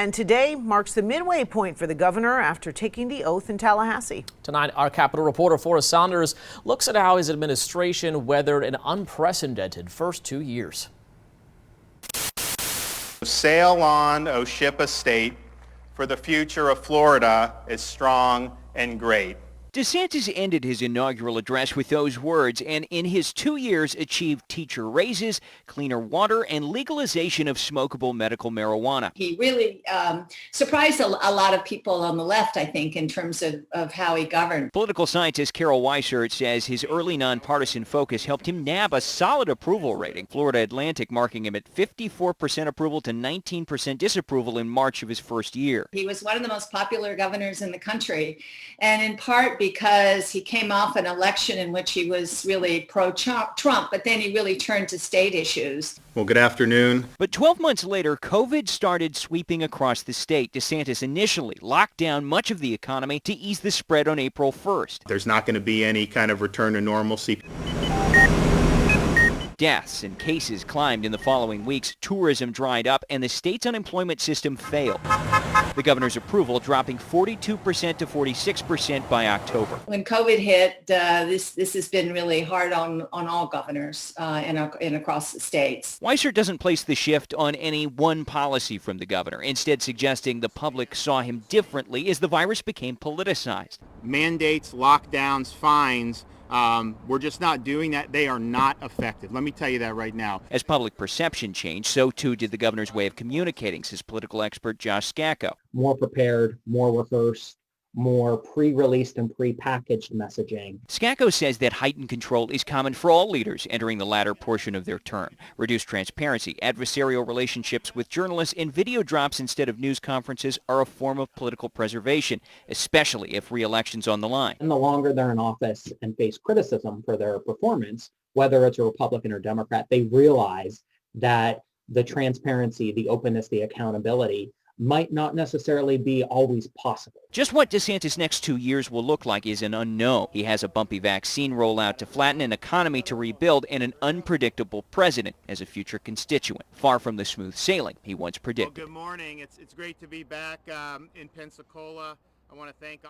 And today marks the midway point for the governor after taking the oath in Tallahassee. Tonight, our Capitol reporter Forrest Saunders looks at how his administration weathered an unprecedented first 2 years. Sail on, O ship of state, for the future of Florida is strong and great. DeSantis ended his inaugural address with those words and in his 2 years achieved teacher raises, cleaner water, and legalization of smokable medical marijuana. He really surprised a lot of people on the left, I think, in terms of how he governed. Political scientist Carol Weissert says his early nonpartisan focus helped him nab a solid approval rating. Florida Atlantic marking him at 54% approval to 19% disapproval in March of his first year. He was one of the most popular governors in the country, and in part because he came off an election in which he was really pro-Trump, but then he really turned to state issues. Well, good afternoon. But 12 months later, COVID started sweeping across the state. DeSantis initially locked down much of the economy to ease the spread on April 1st. There's not going to be any kind of return to normalcy. Deaths and cases climbed in the following weeks, tourism dried up, and the state's unemployment system failed. The governor's approval dropping 42% to 46% by October. When COVID hit, this has been really hard on all governors and across the states. Weissert doesn't place the shift on any one policy from the governor, instead suggesting the public saw him differently as the virus became politicized. Mandates, lockdowns, fines, we're just not doing that. They are not effective. Let me tell you that right now. As public perception changed, so too did the governor's way of communicating, says political expert Josh Scacco. More prepared, more rehearsed, more pre-released and pre-packaged messaging. Scacco says that heightened control is common for all leaders entering the latter portion of their term. Reduced transparency, adversarial relationships with journalists, and video drops instead of news conferences are a form of political preservation, especially if re-election's on the line. And the longer they're in office and face criticism for their performance, whether it's a Republican or Democrat, they realize that the transparency, the openness, the accountability might not necessarily be always possible. Just what DeSantis' next 2 years will look like is an unknown. He has a bumpy vaccine rollout to flatten, an economy to rebuild, and an unpredictable president as a future constituent, far from the smooth sailing he once predicted. Well, good morning. It's great to be back in Pensacola. I want to thank